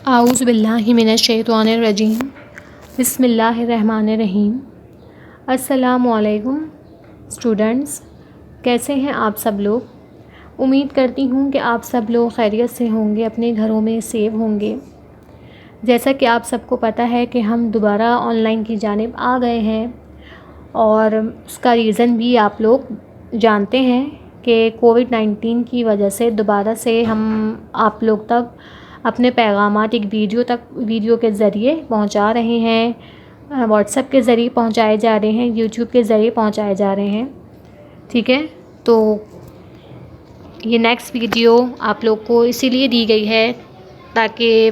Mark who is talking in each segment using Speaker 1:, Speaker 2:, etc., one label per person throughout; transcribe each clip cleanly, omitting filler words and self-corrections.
Speaker 1: اعوذ باللہ من الشیطان الرجیم بسم اللہ الرحمن الرحیم۔ السلام علیکم اسٹوڈنٹس، کیسے ہیں آپ سب لوگ؟ امید کرتی ہوں کہ آپ سب لوگ خیریت سے ہوں گے، اپنے گھروں میں سیف ہوں گے۔ جیسا کہ آپ سب کو پتہ ہے کہ ہم دوبارہ آن لائن کی جانب آ گئے ہیں، اور اس کا ریزن بھی آپ لوگ جانتے ہیں کہ کووڈ-19 کی وجہ سے دوبارہ سے ہم آپ لوگ تک اپنے پیغامات ایک ویڈیو کے ذریعے پہنچا رہے ہیں، واٹس ایپ کے ذریعے پہنچائے جا رہے ہیں، یوٹیوب کے ذریعے پہنچائے جا رہے ہیں، ٹھیک ہے۔ تو یہ نیکسٹ ویڈیو آپ لوگ کو اسی لیے دی گئی ہے تاکہ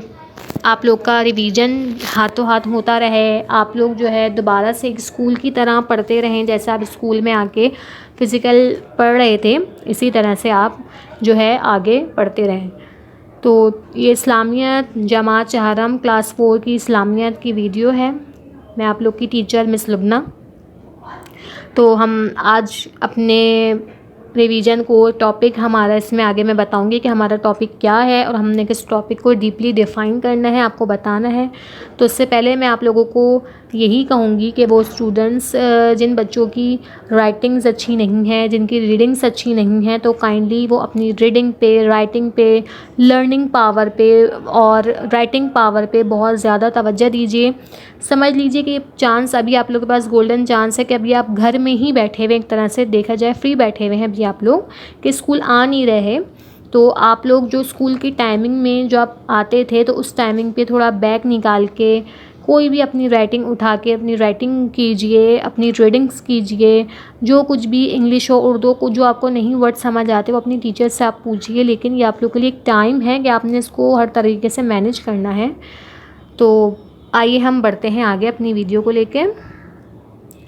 Speaker 1: آپ لوگ کا ریویژن ہاتھوں ہاتھ ہوتا رہے، آپ لوگ جو ہے دوبارہ سے ایک اسکول کی طرح پڑھتے رہیں، جیسے آپ اسکول میں آ کے فزیکل پڑھ رہے تھے اسی طرح سے آپ جو ہے آگے پڑھتے رہیں۔ تو یہ اسلامیات جماعت چہارم کلاس 4 کی اسلامیات کی ویڈیو ہے۔ میں آپ لوگ کی ٹیچر مس لبنہ۔ تو ہم آج اپنے ریویژن کو ٹاپک ہمارا اس میں آگے میں بتاؤں گی کہ ہمارا ٹاپک کیا ہے اور ہم نے کس ٹاپک کو ڈیپلی ڈیفائن کرنا ہے، آپ کو بتانا ہے۔ تو اس سے پہلے میں آپ لوگوں کو یہی کہوں گی کہ وہ اسٹوڈنٹس جن بچوں کی رائٹنگز اچھی نہیں ہیں، جن کی ریڈنگس اچھی نہیں ہیں، تو کائنڈلی وہ اپنی ریڈنگ پہ، رائٹنگ پہ، لرننگ پاور پہ اور رائٹنگ پاور پہ بہت زیادہ توجہ دیجیے۔ سمجھ لیجیے کہ چانس ابھی آپ لوگوں کے پاس گولڈن چانس ہے کہ ابھی آپ گھر میں ہی بیٹھے ہوئے، ایک طرح سے دیکھا جائے فری بیٹھے ہوئے ہیں ابھی آپ لوگ، کہ اسکول آ نہیں رہے۔ تو آپ لوگ جو اسکول کی ٹائمنگ میں جو آپ آتے تھے، تو اس ٹائمنگ پہ تھوڑا بیک نکال کے کوئی بھی اپنی رائٹنگ اٹھا کے اپنی رائٹنگ کیجئے، اپنی ریڈنگس کیجئے، جو کچھ بھی انگلش اور اردو کو جو آپ کو نہیں ورڈ سمجھ آتے وہ اپنی ٹیچر سے آپ پوچھیے، لیکن یہ آپ لوگ کے لیے ایک ٹائم ہے کہ آپ نے اس کو ہر طریقے سے مینیج کرنا ہے۔ تو آئیے ہم بڑھتے ہیں آگے اپنی ویڈیو کو لے کے۔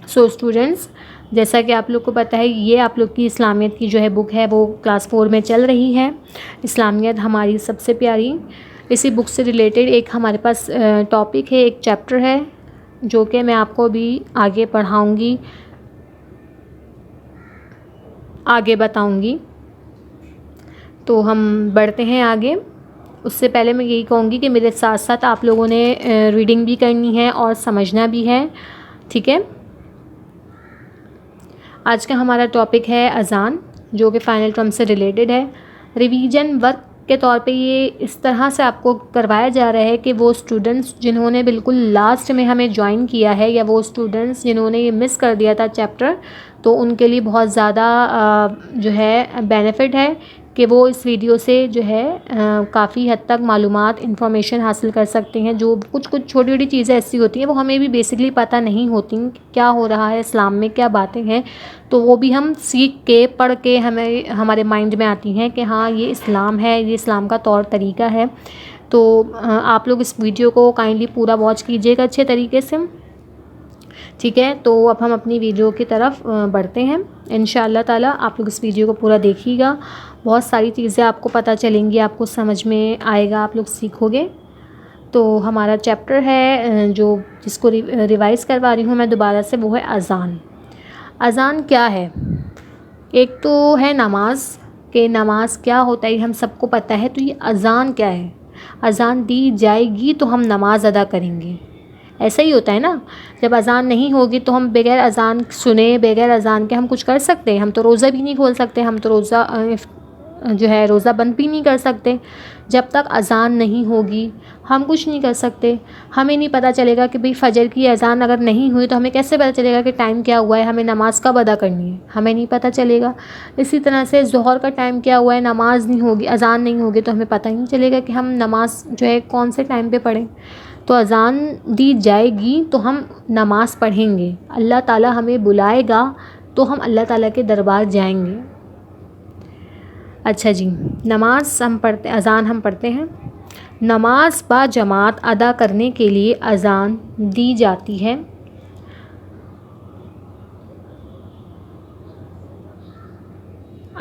Speaker 1: سو اسٹوڈنٹس، جیسا کہ آپ لوگ کو پتہ ہے، یہ آپ لوگ کی اسلامیت کی جو ہے بک ہے وہ کلاس 4 میں چل رہی ہے۔ اسلامیت ہماری سب سے پیاری، اسی بک سے ریلیٹڈ ایک ہمارے پاس ٹاپک ہے، ایک چیپٹر ہے جو کہ میں آپ کو بھی آگے پڑھاؤں گی، آگے بتاؤں گی۔ تو ہم بڑھتے ہیں آگے۔ اس سے پہلے میں یہی کہوں گی کہ میرے ساتھ ساتھ آپ لوگوں نے ریڈنگ بھی کرنی ہے اور سمجھنا بھی ہے، ٹھیک ہے۔ آج کا ہمارا ٹاپک ہے اذان، جو کہ فائنل ٹرم سے ریلیٹڈ ہے۔ ریویژن ورک کے طور پہ یہ اس طرح سے آپ کو کروایا جا رہا ہے کہ وہ اسٹوڈنٹس جنہوں نے بالکل لاسٹ میں ہمیں جوائن کیا ہے، یا وہ اسٹوڈنٹس جنہوں نے یہ مس کر دیا تھا چیپٹر، تو ان کے لیے بہت زیادہ جو ہے بینیفٹ ہے کہ وہ اس ویڈیو سے جو ہے کافی حد تک معلومات، انفارمیشن حاصل کر سکتے ہیں۔ جو کچھ چھوٹی چھوٹی چیزیں ایسی ہوتی ہیں وہ ہمیں بھی بیسکلی پتہ نہیں ہوتی کیا ہو رہا ہے اسلام میں، کیا باتیں ہیں، تو وہ بھی ہم سیکھ کے پڑھ کے ہمارے مائنڈ میں آتی ہیں کہ ہاں یہ اسلام ہے، یہ اسلام کا طور طریقہ ہے۔ تو آپ لوگ اس ویڈیو کو کائنڈلی پورا واچ کیجیے گا اچھے طریقے سے، ٹھیک ہے۔ تو اب ہم اپنی ویڈیو کی طرف بڑھتے ہیں۔ انشاءاللہ تعالیٰ آپ لوگ اس ویڈیو کو پورا دیکھیے گا، بہت ساری چیزیں آپ کو پتہ چلیں گی، آپ کو سمجھ میں آئے گا، آپ لوگ سیکھو گے۔ تو ہمارا چیپٹر ہے جو جس کو ریوائز کروا رہی ہوں میں دوبارہ سے، وہ ہے اذان۔ اذان کیا ہے؟ ایک تو ہے نماز، کہ نماز کیا ہوتا ہے ہم سب کو پتہ ہے، تو یہ اذان کیا ہے؟ اذان دی جائے گی تو ہم نماز ادا کریں گے، ایسا ہی ہوتا ہے نا۔ جب اذان نہیں ہوگی تو ہم بغیر اذان سنے، بغیر اذان کے ہم کچھ کر سکتے ہیں؟ ہم تو روزہ بھی نہیں کھول سکتے، ہم تو روزہ بند بھی نہیں کر سکتے۔ جب تک اذان نہیں ہوگی ہم کچھ نہیں کر سکتے۔ ہمیں نہیں پتہ چلے گا کہ بھئی فجر کی اذان اگر نہیں ہوئی تو ہمیں کیسے پتہ چلے گا کہ ٹائم کیا ہوا ہے، ہمیں نماز کب ادا کرنی ہے، ہمیں نہیں پتہ چلے گا۔ اسی طرح سے ظہر کا ٹائم کیا ہوا ہے، نماز نہیں ہوگی، اذان نہیں ہوگی تو ہمیں پتہ ہی نہیں چلے گا کہ ہم نماز جو ہے کون سے ٹائم پہ پڑھیں۔ تو اذان دی جائے گی تو ہم نماز پڑھیں گے، اللہ تعالیٰ ہمیں بلائے گا تو ہم اللہ تعالیٰ کے دربار جائیں گے۔ اچھا جی، اذان ہم پڑھتے ہیں۔ نماز با جماعت ادا کرنے کے لیے اذان دی جاتی ہے۔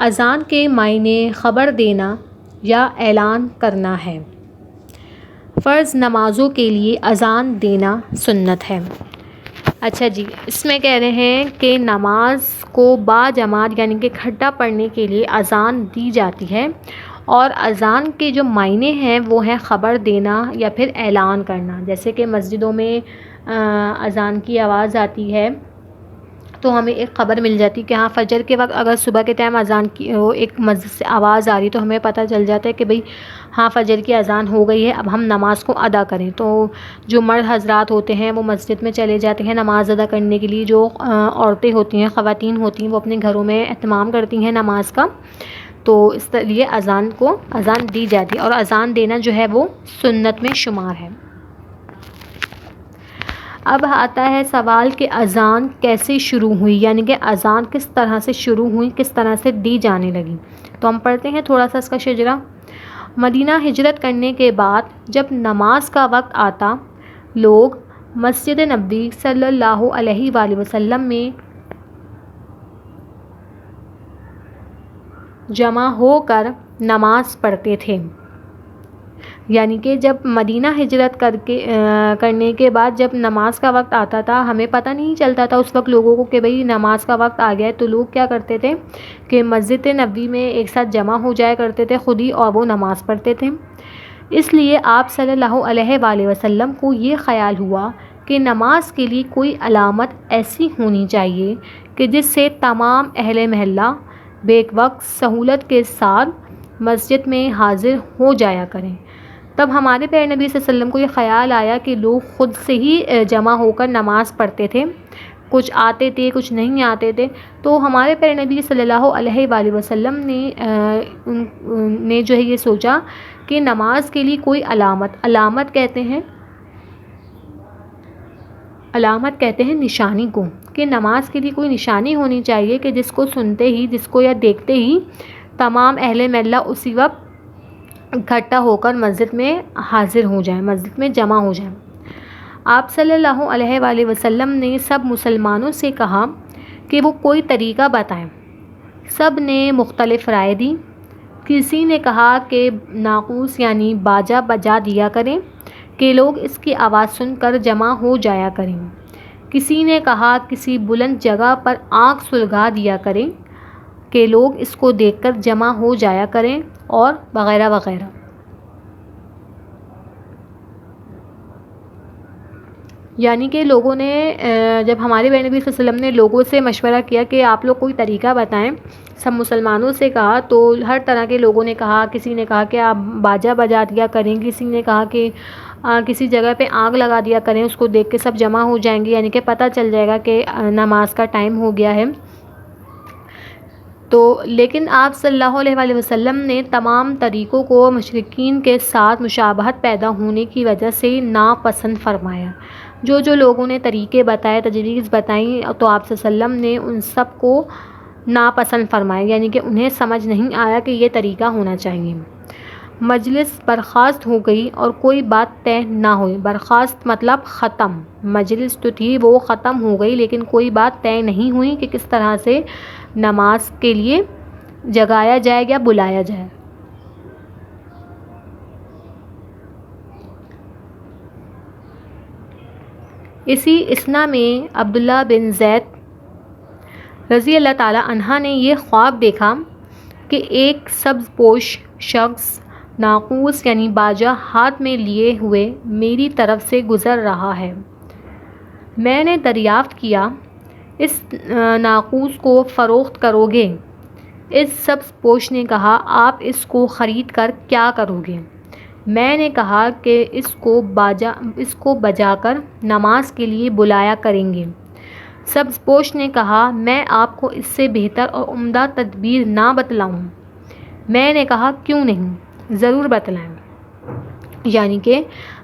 Speaker 1: اذان کے معنی خبر دینا یا اعلان کرنا ہے۔ فرض نمازوں کے لیے اذان دینا سنت ہے۔ اچھا جی، اس میں کہہ رہے ہیں کہ نماز کو با جماعت یعنی کہ اکٹھا پڑھنے کے لیے اذان دی جاتی ہے، اور اذان کے جو معنی ہیں وہ ہیں خبر دینا یا پھر اعلان کرنا. جیسے کہ مسجدوں میں اذان کی آواز آتی ہے تو ہمیں ایک خبر مل جاتی کہ ہاں فجر کے وقت اگر صبح کے ٹائم اذان کی وہ ایک مسجد سے آواز آ رہی تو ہمیں پتہ چل جاتا ہے کہ بھئی ہاں فجر کی اذان ہو گئی ہے, اب ہم نماز کو ادا کریں. تو جو مرد حضرات ہوتے ہیں وہ مسجد میں چلے جاتے ہیں نماز ادا کرنے کے لیے. جو عورتیں ہوتی ہیں, خواتین ہوتی ہیں, وہ اپنے گھروں میں اہتمام کرتی ہیں نماز کا. تو اس لیے اذان دی جاتی ہے, اور اذان دینا جو ہے وہ سنت میں شمار ہے. اب آتا ہے سوال کہ اذان کیسے شروع ہوئی, یعنی کہ اذان کس طرح سے شروع ہوئی, کس طرح سے دی جانے لگی. تو ہم پڑھتے ہیں تھوڑا سا اس کا شجرہ. مدینہ ہجرت کرنے کے بعد جب نماز کا وقت آتا, لوگ مسجد نبوی صلی اللہ علیہ وآلہ وسلم میں جمع ہو کر نماز پڑھتے تھے. یعنی کہ جب مدینہ ہجرت کرنے کے بعد جب نماز کا وقت آتا تھا, ہمیں پتہ نہیں چلتا تھا اس وقت لوگوں کو کہ بھئی نماز کا وقت آ گیا ہے. تو لوگ کیا کرتے تھے کہ مسجد نبوی میں ایک ساتھ جمع ہو جایا کرتے تھے خود ہی, اور وہ نماز پڑھتے تھے. اس لیے آپ صلی اللہ علیہ وآلہ وسلم کو یہ خیال ہوا کہ نماز کے لیے کوئی علامت ایسی ہونی چاہیے کہ جس سے تمام اہل محلہ بیک وقت سہولت کے ساتھ مسجد میں حاضر ہو جایا کریں. تب ہمارے پیارے نبی صلی اللہ علیہ وسلم کو یہ خیال آیا کہ لوگ خود سے ہی جمع ہو کر نماز پڑھتے تھے, کچھ آتے تھے کچھ نہیں آتے تھے. تو ہمارے پیارے نبی صلی اللہ علیہ وآلہ وسلم نے جو ہے یہ سوچا کہ نماز کے لیے کوئی علامت کہتے ہیں نشانی کو, کہ نماز کے لیے کوئی نشانی ہونی چاہیے کہ جس کو سنتے ہی, جس کو یا دیکھتے ہی تمام اہل محلہ اسی وقت اکٹھا ہو کر مسجد میں حاضر ہو جائیں, مسجد میں جمع ہو جائیں. آپ صلی اللہ علیہ وآلہ وسلم نے سب مسلمانوں سے کہا کہ وہ کوئی طریقہ بتائیں. سب نے مختلف رائے دی. کسی نے کہا کہ ناقوس یعنی باجا بجا دیا کریں کہ لوگ اس کی آواز سن کر جمع ہو جایا کریں. کسی نے کہا کسی بلند جگہ پر آنکھ سلگا دیا کریں کہ لوگ اس کو دیکھ کر جمع ہو جایا کریں, اور وغیرہ وغیرہ. یعنی کہ لوگوں نے جب ہمارے پیارے نبی صلی اللہ علیہ وسلم نے لوگوں سے مشورہ کیا کہ آپ لوگ کوئی طریقہ بتائیں, سب مسلمانوں سے کہا, تو ہر طرح کے لوگوں نے کہا. کسی نے کہا کہ آپ باجا بجا دیا کریں, کسی نے کہا کہ کسی جگہ پہ آگ لگا دیا کریں, اس کو دیکھ کے سب جمع ہو جائیں گے, یعنی کہ پتہ چل جائے گا کہ نماز کا ٹائم ہو گیا ہے. تو لیکن آپ صلی اللہ علیہ وآلہ وسلم نے تمام طریقوں کو مشرکین کے ساتھ مشابہت پیدا ہونے کی وجہ سے ناپسند فرمایا. جو لوگوں نے طریقے بتائے, تجویز بتائیں, تو آپ صلی اللہ علیہ وسلم نے ان سب کو ناپسند فرمایا, یعنی کہ انہیں سمجھ نہیں آیا کہ یہ طریقہ ہونا چاہیے. مجلس برخاست ہو گئی اور کوئی بات طے نہ ہوئی. برخاست مطلب ختم. مجلس تو تھی وہ ختم ہو گئی, لیکن کوئی بات طے نہیں ہوئی کہ کس طرح سے نماز کے لیے جگایا جائے یا بلایا جائے. اسی اثنا میں عبداللہ بن زید رضی اللہ تعالی عنہ نے یہ خواب دیکھا کہ ایک سبز پوش شخص ناقوس یعنی باجا ہاتھ میں لیے ہوئے میری طرف سے گزر رہا ہے. میں نے دریافت کیا, اس ناقوس کو فروخت کرو گے؟ اس سبز پوش نے کہا, آپ اس کو خرید کر کیا کرو گے؟ میں نے کہا کہ اس کو بجا کر نماز کے لیے بلایا کریں گے. سبز پوش نے کہا, میں آپ کو اس سے بہتر اور عمدہ تدبیر نہ بتلاؤں؟ میں نے کہا, کیوں نہیں, ضرور بتلائیں. یعنی کہ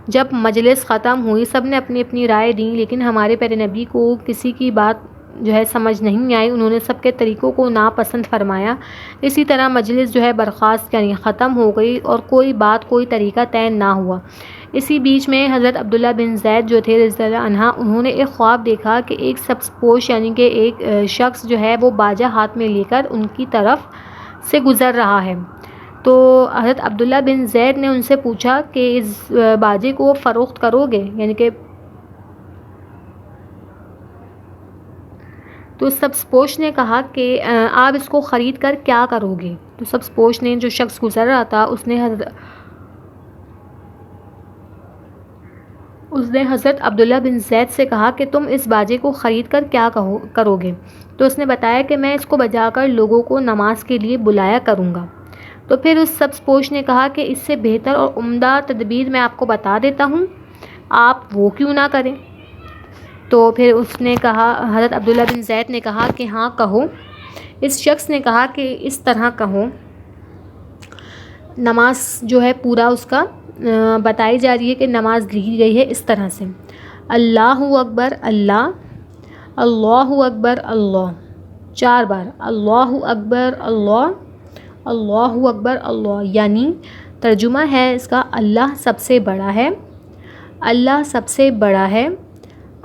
Speaker 1: جب مجلس ختم ہوئی سب نے اپنی اپنی رائے دی, لیکن ہمارے پیارے نبی کو کسی کی بات جو ہے سمجھ نہیں آئی, انہوں نے سب کے طریقوں کو ناپسند فرمایا. اسی طرح مجلس جو ہے برخاست یعنی ختم ہو گئی اور کوئی بات کوئی طریقہ طے نہ ہوا. اسی بیچ میں حضرت عبداللہ بن زید جو تھے رضی اللہ عنہ, انہوں نے ایک خواب دیکھا کہ ایک سبز پوش یعنی کہ ایک شخص جو ہے وہ باجا ہاتھ میں لے کر ان کی طرف سے گزر رہا ہے. تو حضرت عبداللہ بن زید نے ان سے پوچھا کہ اس باجے کو فروخت کرو گے, یعنی کہ تو سبزپوش نے کہا کہ آپ اس کو خرید کر کیا کرو گے؟ تو سبزپوش نے، جو شخص گزر رہا تھا، اس نے حضرت عبداللہ بن زید سے کہا کہ تم اس باجے کو خرید کر کیا کرو گے؟ تو اس نے بتایا کہ میں اس کو بجا کر لوگوں کو نماز کے لیے بلایا کروں گا۔ تو پھر اس سبزپوش نے کہا کہ اس سے بہتر اور عمدہ تدبیر میں آپ کو بتا دیتا ہوں، آپ وہ کیوں نہ کریں؟ تو پھر اس نے کہا، حضرت عبداللہ بن زید نے کہا کہ ہاں کہو۔ اس شخص نے کہا کہ اس طرح کہو، نماز جو ہے پورا اس کا بتائی جا رہی ہے کہ نماز لی گئی ہے اس طرح سے: اللہ اکبر اللہ، اللہ اکبر اللہ، 4 بار اللہ اکبر اللہ، اللہ اکبر اللہ۔ یعنی ترجمہ ہے اس کا: اللہ سب سے بڑا ہے، اللہ سب سے بڑا ہے،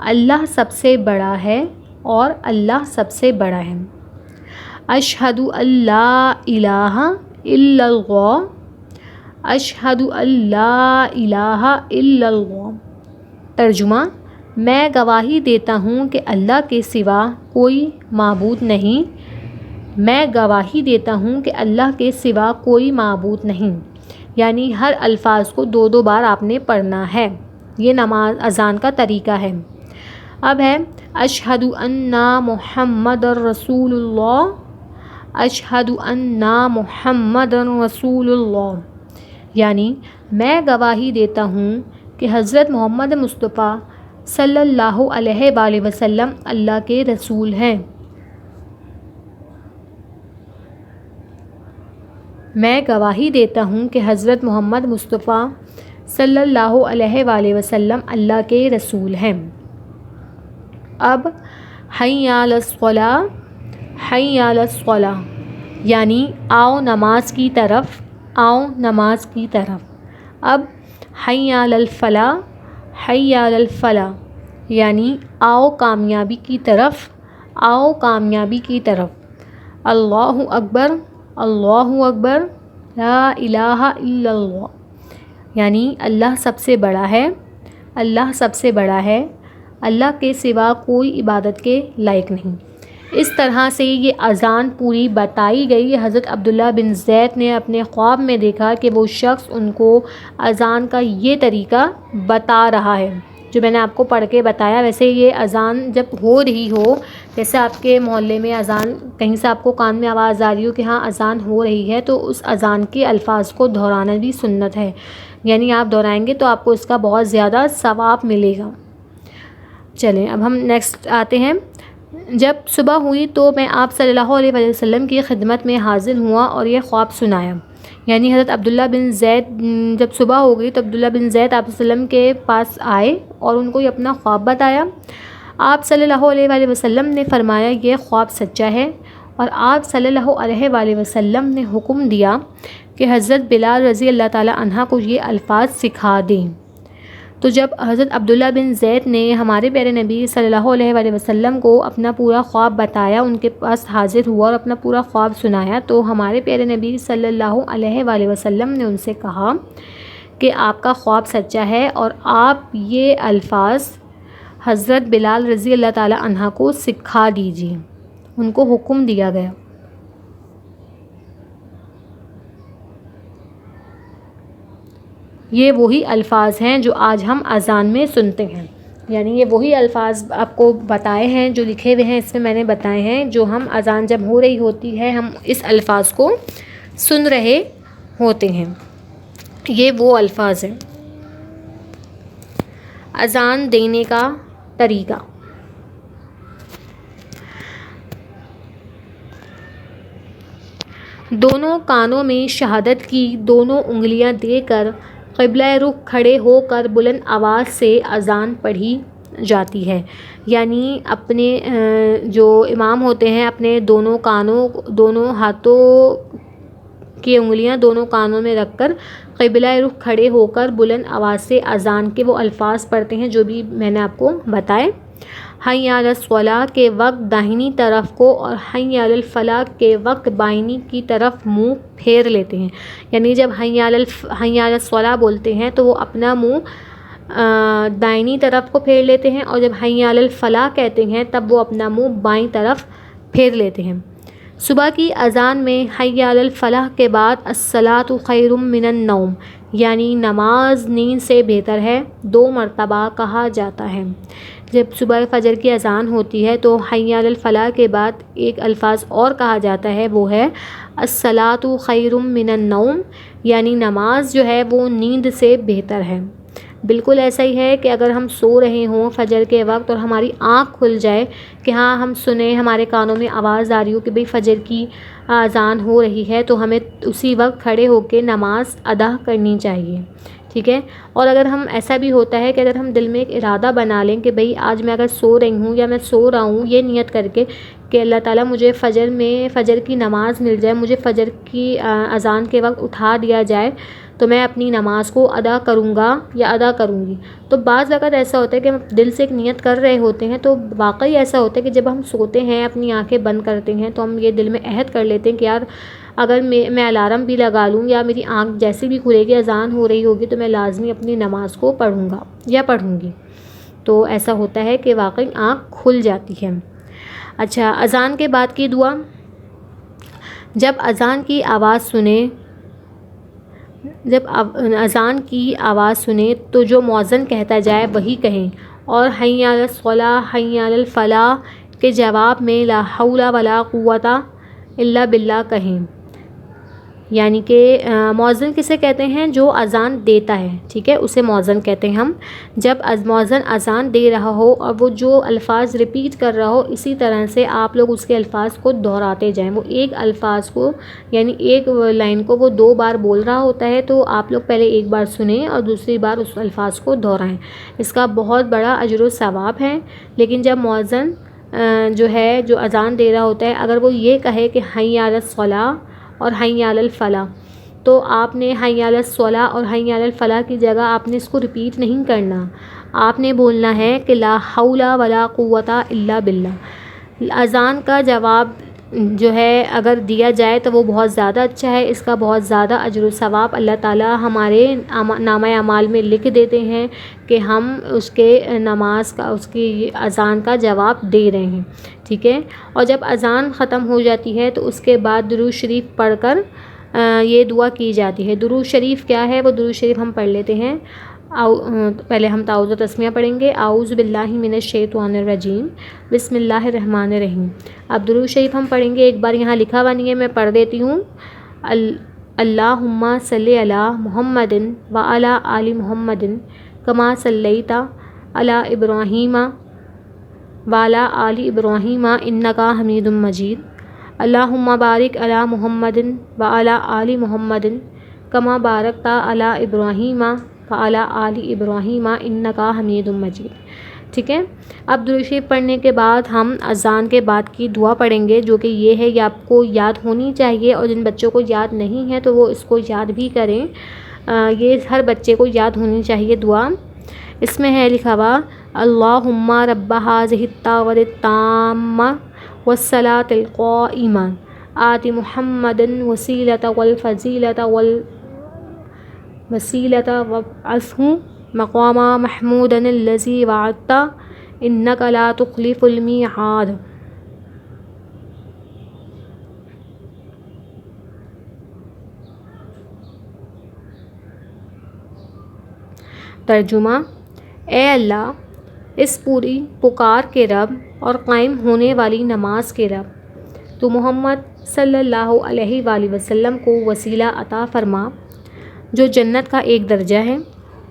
Speaker 1: اللہ سب سے بڑا ہے اور اللہ سب سے بڑا ہے۔ اشہد اللہ الہ الا اللہ، اشہد اللہ الہ الا اللہ۔ ترجمہ: میں گواہی دیتا ہوں کہ اللہ کے سوا کوئی معبود نہیں، میں گواہی دیتا ہوں کہ اللہ کے سوا کوئی معبود نہیں۔ یعنی ہر الفاظ کو 2 بار آپ نے پڑھنا ہے۔ یہ نماز اذان کا طریقہ ہے۔ اب ہے اشہد ان محمد رسول اللہ، اشہد ان محمد رسول اللہ۔ یعنی میں گواہی دیتا ہوں کہ حضرت محمد مصطفیٰ صلی اللہ علیہ وآلہ وسلم اللہ کے رسول ہیں۔ میں گواہی دیتا ہوں کہ حضرت محمد مصطفیٰ صلی اللہ علیہ وآلہ وسلم اللہ کے رسول ہیں۔ اب حی علی الصلاۃ، حی علی الصلاۃ، یعنی آؤ نماز کی طرف، آؤ نماز کی طرف۔ اب حی علی الفلاح، حی علی الفلاح، یعنی آؤ کامیابی کی طرف، آؤ کامیابی کی طرف۔ اللہ اکبر، اللہ اکبر، لا الہ الا اللہ، یعنی اللہ سب سے بڑا ہے، اللہ سب سے بڑا ہے، اللہ کے سوا کوئی عبادت کے لائق نہیں۔ اس طرح سے یہ اذان پوری بتائی گئی۔ حضرت عبداللہ بن زید نے اپنے خواب میں دیکھا کہ وہ شخص ان کو اذان کا یہ طریقہ بتا رہا ہے جو میں نے آپ کو پڑھ کے بتایا۔ ویسے یہ اذان جب ہو رہی ہو، جیسے آپ کے محلے میں اذان، کہیں سے آپ کو کان میں آواز آ رہی ہو کہ ہاں اذان ہو رہی ہے، تو اس اذان کے الفاظ کو دہرانا بھی سنت ہے۔ یعنی آپ دہرائیں گے تو آپ کو اس کا بہت زیادہ ثواب ملے گا۔ چلیں اب ہم نیکسٹ آتے ہیں۔ جب صبح ہوئی تو میں آپ صلی اللہ علیہ وسلم کی خدمت میں حاضر ہوا اور یہ خواب سنایا۔ یعنی حضرت عبداللہ بن زید، جب صبح ہو گئی تو عبداللہ بن زید آپ صلی اللہ علیہ وسلم کے پاس آئے اور ان کو یہ اپنا خواب بتایا۔ آپ صلی اللہ علیہ وسلم نے فرمایا یہ خواب سچا ہے، اور آپ صلی اللہ علیہ وسلم نے حکم دیا کہ حضرت بلال رضی اللہ تعالی عنہ کو یہ الفاظ سکھا دیں۔ تو جب حضرت عبداللہ بن زید نے ہمارے پیارے نبی صلی اللہ علیہ وسلم کو اپنا پورا خواب بتایا، ان کے پاس حاضر ہوا اور اپنا پورا خواب سنایا، تو ہمارے پیارے نبی صلی اللہ علیہ وسلم نے ان سے کہا کہ آپ کا خواب سچا ہے، اور آپ یہ الفاظ حضرت بلال رضی اللہ تعالی عنہ کو سکھا دیجیے۔ ان کو حکم دیا گیا۔ یہ وہی الفاظ ہیں جو آج ہم اذان میں سنتے ہیں، یعنی یہ وہی الفاظ آپ کو بتائے ہیں جو لکھے ہوئے ہیں، اس میں نے بتائے ہیں، جو ہم اذان جب ہو رہی ہوتی ہے ہم اس الفاظ کو سن رہے ہوتے ہیں۔ یہ وہ الفاظ ہیں۔ اذان دینے کا طریقہ: دونوں کانوں میں شہادت کی دونوں انگلیاں دے کر قبلہ رخ کھڑے ہو کر بلند آواز سے اذان پڑھی جاتی ہے۔ یعنی اپنے جو امام ہوتے ہیں اپنے دونوں کانوں، دونوں ہاتھوں کی انگلیاں دونوں کانوں میں رکھ کر قبلہ رخ کھڑے ہو کر بلند آواز سے اذان کے وہ الفاظ پڑھتے ہیں جو بھی میں نے آپ کو بتائے۔ حی علی الصلاۃ کے وقت داہنی طرف کو اور حی علی الفلاح کے وقت بائیں کی طرف منہ پھیر لیتے ہیں۔ یعنی جب حی علی الصلاۃ بولتے ہیں تو وہ اپنا منہ دائنی طرف کو پھیر لیتے ہیں، اور جب حی علی الفلاح کہتے ہیں تب وہ اپنا منہ بائیں طرف پھیر لیتے ہیں۔ صبح کی اذان میں حی علی الفلاح کے بعد الصلاۃ خیر من النوم یعنی نماز نیند سے بہتر ہے 2 مرتبہ کہا جاتا ہے۔ جب صبح فجر کی اذان ہوتی ہے تو حی علی الفلاح کے بعد ایک الفاظ اور کہا جاتا ہے، وہ ہے الصلاۃ خیر من النوم یعنی نماز جو ہے وہ نیند سے بہتر ہے۔ بالکل ایسا ہی ہے کہ اگر ہم سو رہے ہوں فجر کے وقت اور ہماری آنکھ کھل جائے کہ ہاں ہم سنیں، ہمارے کانوں میں آواز آ رہی ہو کہ بھئی فجر کی اذان ہو رہی ہے، تو ہمیں اسی وقت کھڑے ہو کے نماز ادا کرنی چاہیے، ٹھیک ہے۔ اور اگر ہم ایسا بھی ہوتا ہے کہ اگر ہم دل میں ایک ارادہ بنا لیں کہ بھئی آج میں اگر سو رہی ہوں یا میں سو رہا ہوں، یہ نیت کر کے کہ اللہ تعالیٰ مجھے فجر کی نماز مل جائے، مجھے فجر کی اذان کے وقت اٹھا دیا جائے تو میں اپنی نماز کو ادا کروں گا یا ادا کروں گی۔ تو بعض وقت ایسا ہوتا ہے کہ ہم دل سے ایک نیت کر رہے ہوتے ہیں، تو واقعی ایسا ہوتا ہے کہ جب ہم سوتے ہیں اپنی آنکھیں بند کرتے ہیں تو ہم یہ دل میں عہد کر لیتے ہیں کہ یار اگر میں الارم بھی لگا لوں یا میری آنکھ جیسے بھی کھلے گی اذان ہو رہی ہوگی تو میں لازمی اپنی نماز کو پڑھوں گا یا پڑھوں گی۔ تو ایسا ہوتا ہے کہ واقعی آنکھ کھل جاتی ہے۔ اچھا، اذان کے بعد کی دعا، جب اذان کی آواز سنیں تو جو مؤذن کہتا جائے وہی کہیں، اور حی علی الصلاۃ حی علی الفلاح کے جواب میں لا حول ولا قوت الا باللہ کہیں۔ یعنی کہ مؤذن کسے کہتے ہیں؟ جو اذان دیتا ہے، ٹھیک ہے، اسے مؤذن کہتے ہیں ہم۔ جب مؤذن اذان دے رہا ہو اور وہ جو الفاظ ریپیٹ کر رہا ہو، اسی طرح سے آپ لوگ اس کے الفاظ کو دہراتے جائیں۔ وہ ایک الفاظ کو یعنی ایک لائن کو وہ 2 بار بول رہا ہوتا ہے، تو آپ لوگ پہلے ایک بار سنیں اور دوسری بار اس الفاظ کو دہرائیں۔ اس کا بہت بڑا اجر و ثواب ہے۔ لیکن جب مؤذن جو اذان دے رہا ہوتا ہے، اگر وہ یہ کہے کہ حی علی الصلاۃ اور حی علی الفلاح، تو آپ نے حی علی الصلاۃ اور حی علی الفلاح کی جگہ آپ نے اس کو ریپیٹ نہیں کرنا، آپ نے بولنا ہے کہ لا حول ولا قوت الا باللہ۔ اذان کا جواب جو ہے اگر دیا جائے تو وہ بہت زیادہ اچھا ہے، اس کا بہت زیادہ اجر و ثواب اللہ تعالیٰ ہمارے نامہ اعمال میں لکھ دیتے ہیں کہ ہم اس کی اذان کا جواب دے رہے ہیں، ٹھیک ہے۔ اور جب اذان ختم ہو جاتی ہے تو اس کے بعد درود شریف پڑھ کر یہ دعا کی جاتی ہے۔ درود شریف کیا ہے؟ وہ درود شریف ہم پڑھ لیتے ہیں۔ پہلے ہم تعوذ و تسمیہ پڑھیں گے، اعوذ باللہ من الشیطان الرجیم، بسم اللہ الرحمن الرحیم۔ اب درود شریف ہم پڑھیں گے، ایک بار یہاں لکھا ہوا نہیں ہے، میں پڑھ دیتی ہوں۔ اللہم صلی علی محمد وعلی آل محمد کما صلیت علی ابراہیم وعلی آل ابراہیم انک حمید مجید۔ اللہم بارک علی محمد وعلی آل محمد کما بارکت علی ابراہیم وعلی آل ابراہیم انک حمید مجید، ٹھیک ہے۔ اب درود شریف پڑھنے کے بعد ہم اذان کے بعد کی دعا پڑھیں گے، جو کہ یہ ہے، یہ آپ کو یاد ہونی چاہیے، اور جن بچوں کو یاد نہیں ہے تو وہ اس کو یاد بھی کریں۔ یہ ہر بچے کو یاد ہونی چاہیے دعا۔ اس میں ہے لکھا ہوا اللہم رب ھذہ الدعوۃ التامہ والصلاۃ القائمہ آت محمدا الوسیلۃ والفضیلۃ وابعثہ مقاما محمودا الذی وعدتہ انک لا تخلف المیعاد۔ ترجمہ: اے اللہ، اس پوری پکار کے رب اور قائم ہونے والی نماز کے رب، تو محمد صلی اللہ علیہ وآلہ وسلم کو وسیلہ عطا فرما جو جنت کا ایک درجہ ہے،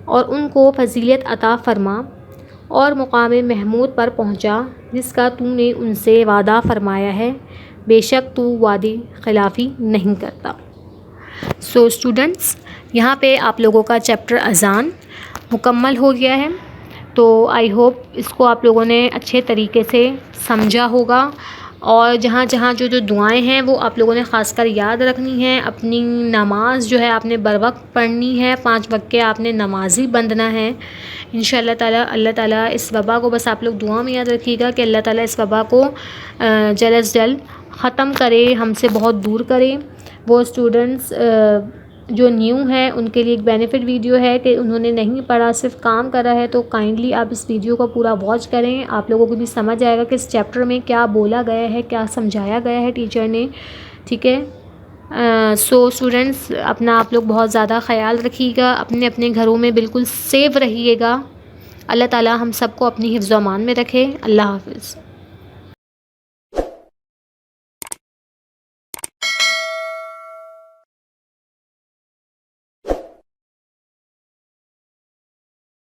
Speaker 1: اور ان کو فضیلت عطا فرما اور مقام محمود پر پہنچا جس کا تو نے ان سے وعدہ فرمایا ہے، بے شک تو وعدے خلافی نہیں کرتا۔ سو اسٹوڈنٹس، یہاں پہ آپ لوگوں کا چیپٹر اذان مکمل ہو گیا ہے، تو آئی ہوپ اس کو آپ لوگوں نے اچھے طریقے سے سمجھا ہوگا، اور جہاں جہاں جو دعائیں ہیں وہ آپ لوگوں نے خاص کر یاد رکھنی ہیں۔ اپنی نماز جو ہے آپ نے بر وقت پڑھنی ہے، 5 وقت کے آپ نے نمازی بندنا ہے انشاءاللہ تعالیٰ۔ اللہ تعالیٰ اس وبا کو بس آپ لوگ دعا میں یاد رکھیے گا کہ اللہ تعالیٰ اس وبا کو جلد از جلد ختم کرے، ہم سے بہت دور کرے۔ وہ اسٹوڈنٹس جو نیو ہیں ان کے لیے ایک بینیفٹ ویڈیو ہے کہ انہوں نے نہیں پڑھا صرف کام کرا ہے، تو کائنڈلی آپ اس ویڈیو کو پورا واچ کریں، آپ لوگوں کو بھی سمجھ آئے گا کہ اس چیپٹر میں کیا بولا گیا ہے، کیا سمجھایا گیا ہے ٹیچر نے. ٹھیک ہے. سو اسٹوڈنٹس اپنا آپ لوگ بہت زیادہ خیال رکھیے گا، اپنے اپنے گھروں میں بالکل سیف رہیے گا. اللہ تعالیٰ ہم سب کو اپنی حفظ و امان میں رکھے. اللہ حافظ.